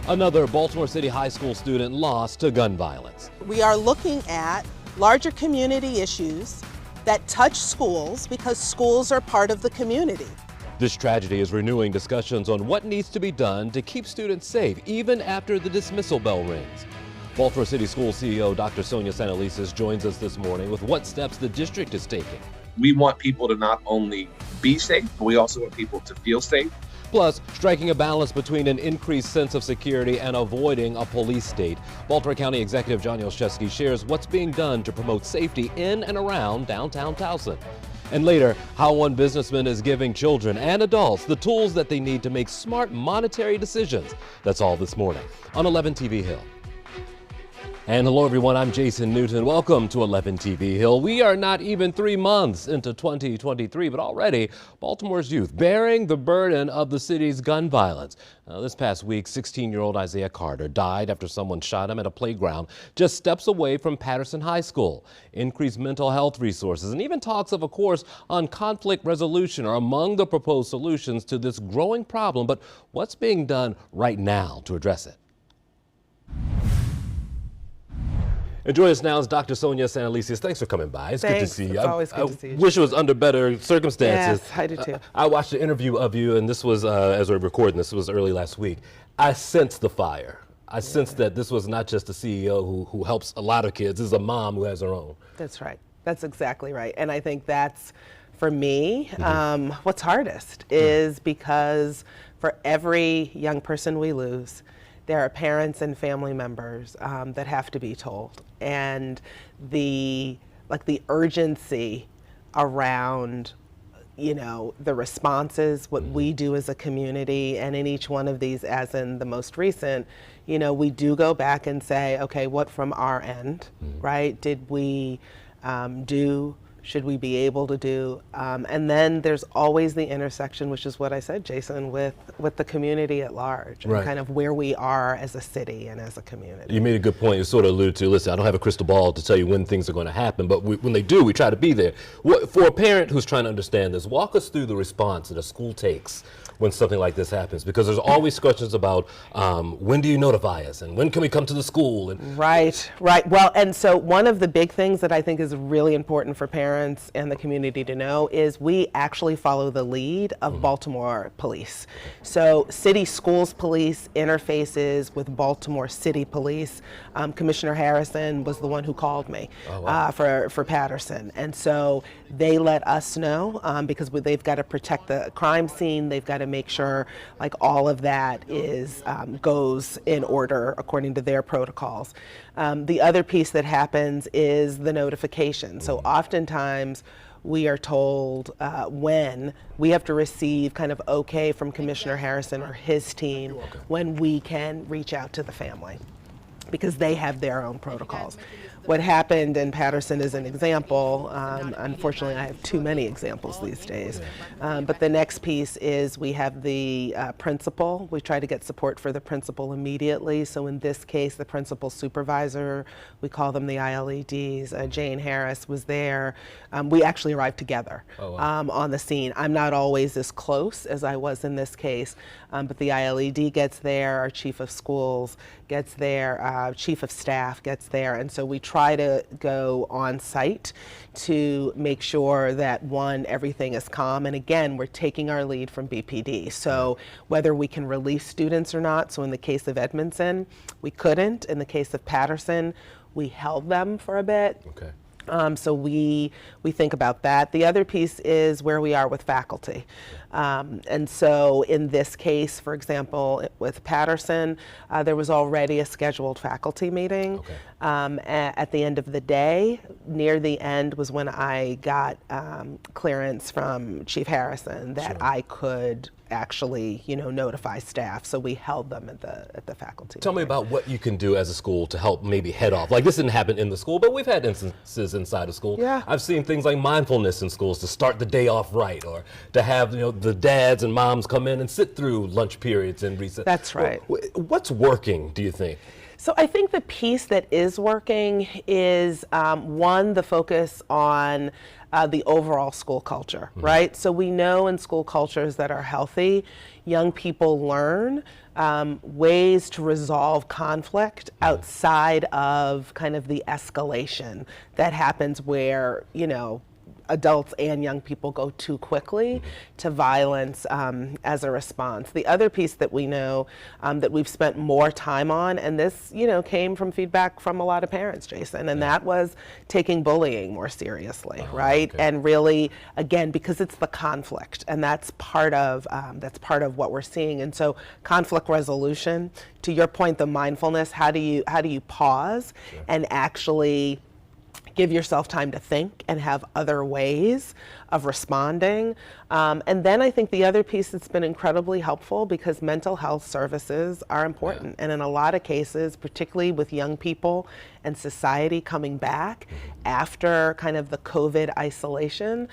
Another Baltimore City High School student lost to gun violence. We are looking at larger community issues that touch schools because schools are part of the community. This tragedy is renewing discussions on what needs to be done to keep students safe, even after the dismissal bell rings. Baltimore City School CEO Dr. Sonia Sanalisis joins us this morning with what steps the district is taking. We want people to not only be safe, but we also want people to feel safe. Plus, striking a balance between an increased sense of security and avoiding a police state. Baltimore County Executive John Olszewski shares what's being done to promote safety in and around downtown Towson. And later, how one businessman is giving children and adults the tools that they need to make smart monetary decisions. That's all this morning on 11 TV Hill. And hello everyone, I'm Jason Newton. Welcome to 11 TV Hill. We are not even 3 months into 2023, but already Baltimore's youth bearing the burden of the city's gun violence. This past week, 16-year-old Isaiah Carter died after someone shot him at a playground just steps away from Patterson High School. Increased mental health resources and even talks of a course on conflict resolution are among the proposed solutions to this growing problem. But what's being done right now to address it? And joining us now is Dr. Sonia Sanalisis. Thanks for coming by. It's good to see you. It's always good to see you. I wish it was under better circumstances. Yes, I do too. I watched the interview of you, and this was, as we're recording this, was early last week. I sensed the fire. I sensed that this was not just a CEO who helps a lot of kids. This is a mom who has her own. That's right. That's exactly right. And I think that's, for me, what's hardest is because for every young person we lose, there are parents and family members that have to be told. And the urgency around, the responses, what we do as a community, and in each one of these, as in the most recent, we do go back and say, okay, what from our end, right, did we do? Should we be able to do? And then there's always the intersection, which is what I said, Jason, with the community at large, and kind of where we are as a city and as a community. You made a good point. You sort of alluded to, listen, I don't have a crystal ball to tell you when things are going to happen, but when they do, we try to be there. For a parent who's trying to understand this, walk us through the response that a school takes when something like this happens, because there's always questions about when do you notify us and when can we come to the school? And right. Well, and so one of the big things that I think is really important for parents and the community to know is we actually follow the lead of Baltimore Police. So City Schools Police interfaces with Baltimore City Police. Commissioner Harrison was the one who called me for Patterson. And so they let us know because they've got to protect the crime scene. They've got to make sure like all of that is goes in order according to their protocols. The other piece that happens is the notification. So oftentimes we are told when we have to receive kind of okay from Commissioner Harrison or his team when we can reach out to the family, because they have their own protocols. What happened in Patterson is an example. Unfortunately, I have too many examples these days. But the next piece is we have the principal. We try to get support for the principal immediately. So in this case, the principal supervisor, we call them the ILEDs, Jane Harris was there. We actually arrived together on the scene. I'm not always as close as I was in this case, but the ILED gets there, our chief of schools gets there, chief of staff gets there, and so we try to go on site to make sure that, one, everything is calm, and again, we're taking our lead from BPD. So whether we can release students or not, so in the case of Edmondson, we couldn't. In the case of Patterson, we held them for a bit. Okay. So we think about that. The other piece is where we are with faculty. And so in this case, for example, with Patterson, there was already a scheduled faculty meeting. At the end of the day, near the end was when I got clearance from Chief Harrison that I could actually, notify staff. So we held them at the faculty. Tell me about what you can do as a school to help maybe head off. Like, this didn't happen in the school, but we've had instances inside of school. Yeah. I've seen things like mindfulness in schools to start the day off right, or to have the dads and moms come in and sit through lunch periods and recess. That's right. What's working, do you think? So I think the piece that is working is one, the focus on the overall school culture, right? So we know in school cultures that are healthy, young people learn ways to resolve conflict outside of kind of the escalation that happens where, you know, adults and young people go too quickly to violence as a response. The other piece that we know that we've spent more time on, and this, you know, came from feedback from a lot of parents, Jason, and that was taking bullying more seriously, right? Okay. And really, again, because it's the conflict, and that's part of what we're seeing. And so, conflict resolution. To your point, the mindfulness. How do you pause and actually give yourself time to think and have other ways of responding. And then I think the other piece that's been incredibly helpful, because mental health services are important. And in a lot of cases, particularly with young people and society coming back after kind of the COVID isolation,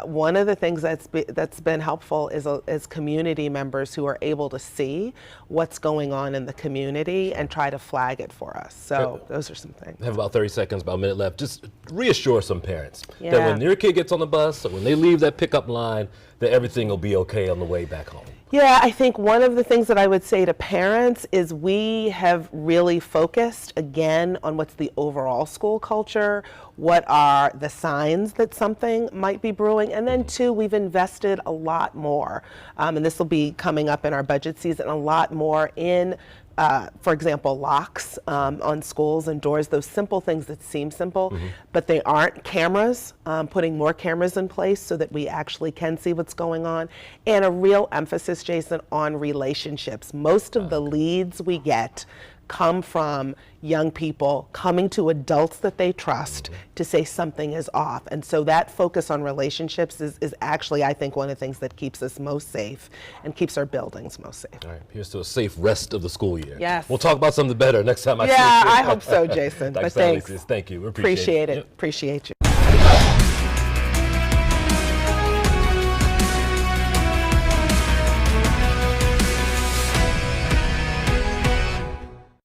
one of the things that's been helpful is community members who are able to see what's going on in the community and try to flag it for us. So those are some things. I have about 30 seconds, about a minute left. Just reassure some parents that Yeah. when your kid gets on the bus or when they leave that pickup line, that everything will be okay on the way back home. Yeah, I think one of the things that I would say to parents is we have really focused again on what's the overall school culture, what are the signs that something might be brewing, and then two, we've invested a lot more, and this will be coming up in our budget season, a lot more in for example, locks on schools and doors, those simple things that seem simple, but they aren't. Cameras, putting more cameras in place so that we actually can see what's going on, and a real emphasis, Jason, on relationships. Most of the leads we get come from young people coming to adults that they trust to say something is off. And so that focus on relationships is actually, I think, one of the things that keeps us most safe and keeps our buildings most safe. All right, here's to a safe rest of the school year. Yes. We'll talk about something better next time I see you. Yeah, I hope so, Jason. Dr. But thanks. Thank you. We Appreciate it. Yep. Appreciate you.